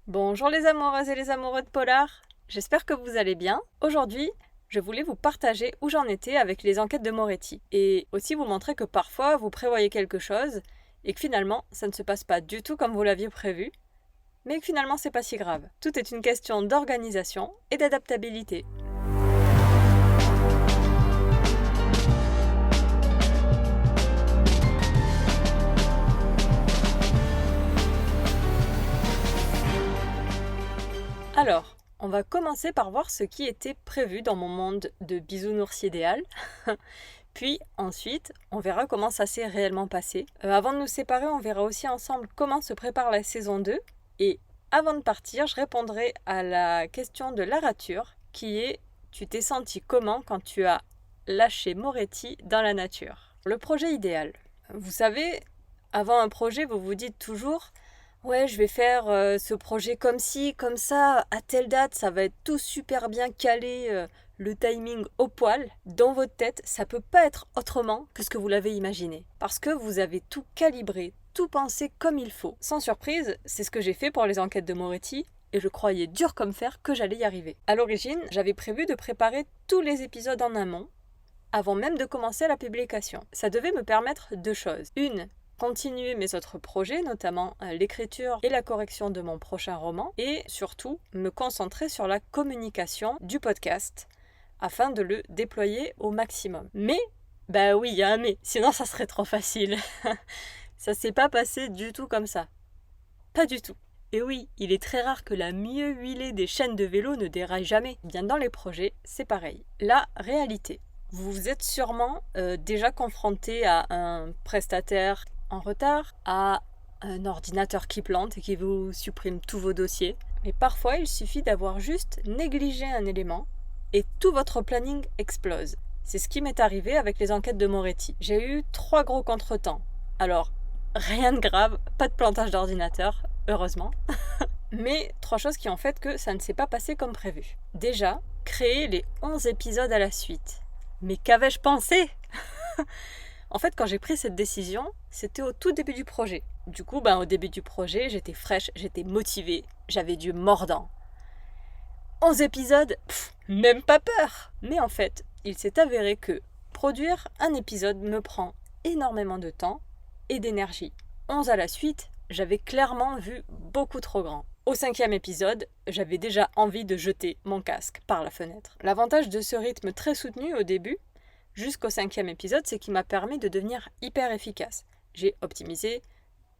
Bonjour les amoureuses et les amoureux de Polar, j'espère que vous allez bien. Aujourd'hui, je voulais vous partager où j'en étais avec les enquêtes de Moretti et aussi vous montrer que parfois vous prévoyez quelque chose et que finalement ça ne se passe pas du tout comme vous l'aviez prévu, mais que finalement c'est pas si grave. Tout est une question d'organisation et d'adaptabilité. Alors, on va commencer par voir ce qui était prévu dans mon monde de bisounours idéal. Puis ensuite, on verra comment ça s'est réellement passé. Avant de nous séparer, on verra aussi ensemble comment se prépare la saison 2. Et avant de partir, je répondrai à la question de la rature, qui est « Tu t'es senti comment quand tu as lâché Moretti dans la nature ?» Le projet idéal. Vous savez, avant un projet, vous vous dites toujours « Ouais, je vais faire ce projet comme ci, comme ça, à telle date, ça va être tout super bien calé, le timing au poil. » Dans votre tête, ça peut pas être autrement que ce que vous l'avez imaginé. Parce que vous avez tout calibré, tout pensé comme il faut. Sans surprise, c'est ce que j'ai fait pour les enquêtes de Moretti, et je croyais dur comme fer que j'allais y arriver. À l'origine, j'avais prévu de préparer tous les épisodes en amont, avant même de commencer la publication. Ça devait me permettre deux choses. Une, continuer mes autres projets, notamment l'écriture et la correction de mon prochain roman, et surtout me concentrer sur la communication du podcast afin de le déployer au maximum. Mais, bah oui, il y a un mais, sinon ça serait trop facile. Ça s'est pas passé du tout comme ça. Pas du tout. Et oui, il est très rare que la mieux huilée des chaînes de vélo ne déraille jamais. Bien dans les projets, c'est pareil. La réalité. Vous vous êtes sûrement déjà confronté à un prestataire en retard, à un ordinateur qui plante et qui vous supprime tous vos dossiers. Mais parfois, il suffit d'avoir juste négligé un élément et tout votre planning explose. C'est ce qui m'est arrivé avec les enquêtes de Moretti. J'ai eu 3 gros contretemps. Alors, rien de grave, pas de plantage d'ordinateur, heureusement. Mais 3 choses qui ont fait que ça ne s'est pas passé comme prévu. Déjà, créer les 11 épisodes à la suite. Mais qu'avais-je pensé? En fait, quand j'ai pris cette décision, c'était au tout début du projet. Du coup, au début du projet, j'étais fraîche, j'étais motivée, j'avais du mordant. 11 épisodes, même pas peur. Mais en fait, il s'est avéré que produire un épisode me prend énormément de temps et d'énergie. 11 à la suite, j'avais clairement vu beaucoup trop grand. Au 5e épisode, j'avais déjà envie de jeter mon casque par la fenêtre. L'avantage de ce rythme très soutenu au début, jusqu'au 5e épisode, c'est qu'il m'a permis de devenir hyper efficace. J'ai optimisé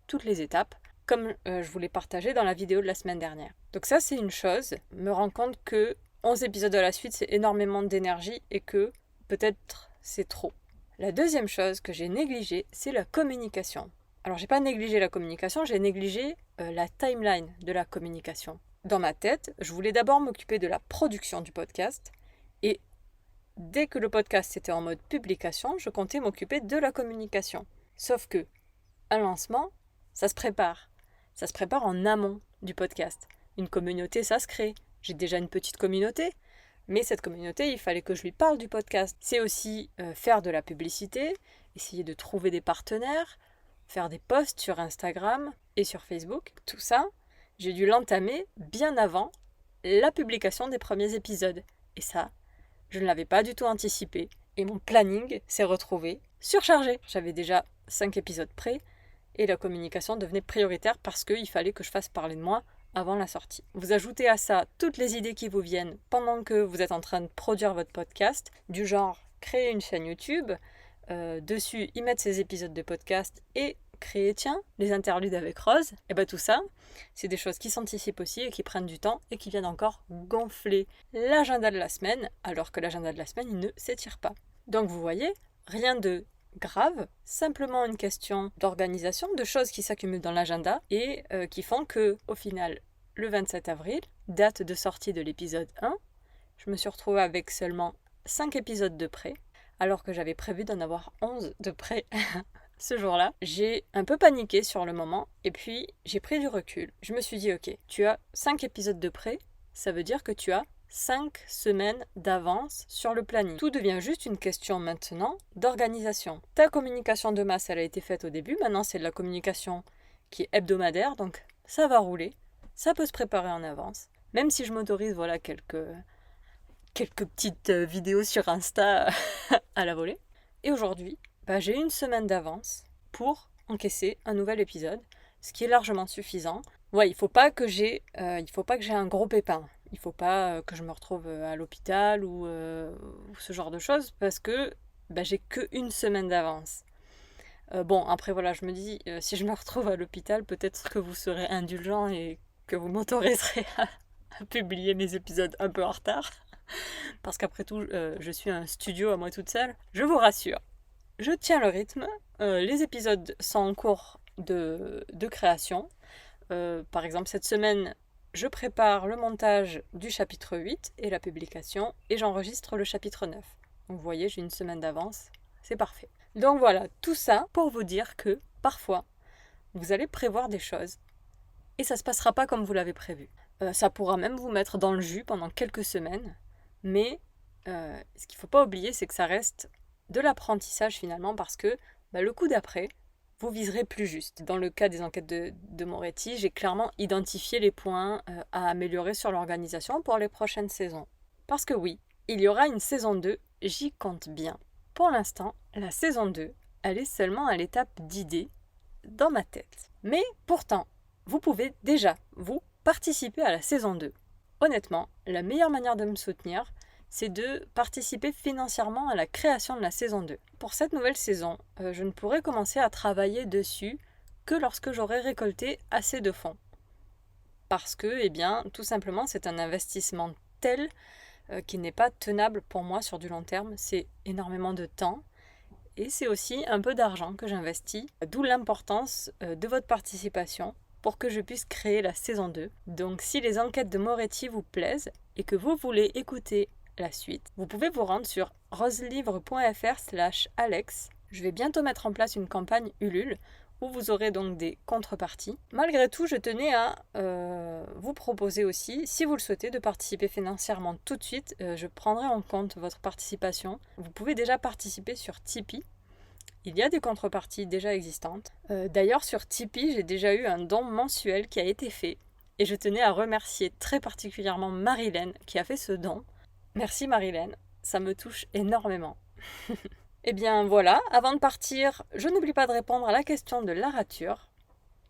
toutes les étapes, comme je vous l'ai partagé dans la vidéo de la semaine dernière. Donc ça, c'est une chose, me rendre compte que 11 épisodes à la suite, c'est énormément d'énergie et que peut-être c'est trop. La deuxième chose que j'ai négligée, c'est la communication. Alors, j'ai pas négligé la communication, j'ai négligé la timeline de la communication. Dans ma tête, je voulais d'abord m'occuper de la production du podcast et dès que le podcast était en mode publication, je comptais m'occuper de la communication. Sauf que un lancement, ça se prépare. Ça se prépare en amont du podcast. Une communauté, ça se crée. J'ai déjà une petite communauté, mais cette communauté, il fallait que je lui parle du podcast. C'est aussi faire de la publicité, essayer de trouver des partenaires, faire des posts sur Instagram et sur Facebook. Tout ça, j'ai dû l'entamer bien avant la publication des premiers épisodes. Et ça, je ne l'avais pas du tout anticipé. Et mon planning s'est retrouvé surchargé. J'avais déjà 5 épisodes prêts et la communication devenait prioritaire parce qu'il fallait que je fasse parler de moi avant la sortie. Vous ajoutez à ça toutes les idées qui vous viennent pendant que vous êtes en train de produire votre podcast, du genre créer une chaîne YouTube, dessus y mettre ces épisodes de podcast et créer, les interludes avec Rose. Et tout ça, c'est des choses qui s'anticipent aussi et qui prennent du temps et qui viennent encore gonfler l'agenda de la semaine, alors que l'agenda de la semaine, il ne s'étire pas. Donc vous voyez, rien de grave, simplement une question d'organisation, de choses qui s'accumulent dans l'agenda et qui font que, au final, le 27 avril, date de sortie de l'épisode 1, je me suis retrouvée avec seulement 5 épisodes de près, alors que j'avais prévu d'en avoir 11 de près ce jour-là. J'ai un peu paniqué sur le moment et puis j'ai pris du recul. Je me suis dit, ok, tu as 5 épisodes de près, ça veut dire que tu as 5 semaines d'avance sur le planning. Tout devient juste une question maintenant d'organisation. Ta communication de masse, elle a été faite au début. Maintenant, c'est de la communication qui est hebdomadaire, donc ça va rouler. ça peut se préparer en avance. Même si je m'autorise quelques petites vidéos sur Insta à la volée. Et aujourd'hui, j'ai une semaine d'avance pour encaisser un nouvel épisode, ce qui est largement suffisant. Ouais, il faut pas que j'ai un gros pépin. Il faut pas que je me retrouve à l'hôpital ou ce genre de choses parce que j'ai qu'une semaine d'avance. Après je me dis, si je me retrouve à l'hôpital, peut-être que vous serez indulgent et que vous m'autoriserez à publier mes épisodes un peu en retard. Parce qu'après tout, je suis un studio à moi toute seule. Je vous rassure, je tiens le rythme. Les épisodes sont en cours de création. Par exemple, cette semaine, je prépare le montage du chapitre 8 et la publication, et j'enregistre le chapitre 9. Donc vous voyez, j'ai une semaine d'avance, c'est parfait. Donc voilà, tout ça pour vous dire que parfois, vous allez prévoir des choses et ça ne se passera pas comme vous l'avez prévu. Ça pourra même vous mettre dans le jus pendant quelques semaines, mais ce qu'il ne faut pas oublier, c'est que ça reste de l'apprentissage finalement, parce que le coup d'après, vous viserez plus juste. Dans le cas des enquêtes de Moretti, j'ai clairement identifié les points à améliorer sur l'organisation pour les prochaines saisons. Parce que oui, il y aura une saison 2, j'y compte bien. Pour l'instant, la saison 2, elle est seulement à l'étape d'idée dans ma tête. Mais pourtant, vous pouvez déjà, vous, participer à la saison 2. Honnêtement, la meilleure manière de me soutenir, c'est de participer financièrement à la création de la saison 2. Pour cette nouvelle saison, je ne pourrai commencer à travailler dessus que lorsque j'aurai récolté assez de fonds. Parce que, tout simplement, c'est un investissement tel qui n'est pas tenable pour moi sur du long terme. C'est énormément de temps et c'est aussi un peu d'argent que j'investis, d'où l'importance de votre participation pour que je puisse créer la saison 2. Donc si les enquêtes de Moretti vous plaisent et que vous voulez écouter la suite, vous pouvez vous rendre sur roselivre.fr/Alex. Je vais bientôt mettre en place une campagne Ulule où vous aurez donc des contreparties. Malgré tout, je tenais à vous proposer aussi, si vous le souhaitez, de participer financièrement tout de suite. Je prendrai en compte votre participation. Vous pouvez déjà participer sur Tipeee. Il y a des contreparties déjà existantes. D'ailleurs, sur Tipeee, j'ai déjà eu un don mensuel qui a été fait. Et je tenais à remercier très particulièrement Marilène qui a fait ce don. Merci Marilène, ça me touche énormément. Et bien voilà, avant de partir, je n'oublie pas de répondre à la question de l'Arature,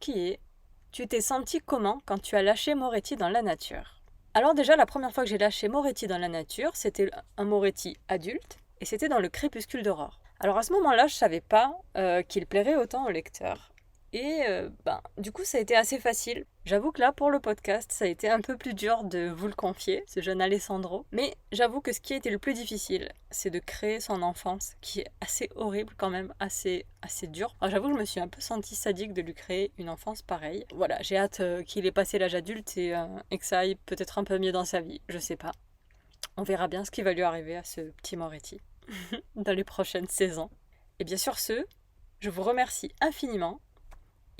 qui est « Tu t'es senti comment quand tu as lâché Moretti dans la nature ?» Alors déjà, la première fois que j'ai lâché Moretti dans la nature, c'était un Moretti adulte, et c'était dans le crépuscule d'aurore. Alors à ce moment-là, je ne savais pas qu'il plairait autant au lecteur. Et du coup, ça a été assez facile. J'avoue que là, pour le podcast, ça a été un peu plus dur de vous le confier, ce jeune Alessandro. Mais j'avoue que ce qui a été le plus difficile, c'est de créer son enfance, qui est assez horrible quand même, assez dur. Alors j'avoue que je me suis un peu sentie sadique de lui créer une enfance pareille. Voilà, j'ai hâte qu'il ait passé l'âge adulte et que ça aille peut-être un peu mieux dans sa vie, je sais pas. On verra bien ce qui va lui arriver à ce petit Moretti dans les prochaines saisons. Et bien sur ce, je vous remercie infiniment.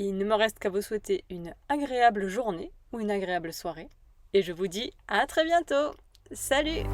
Il ne me reste qu'à vous souhaiter une agréable journée ou une agréable soirée. Et je vous dis à très bientôt. Salut!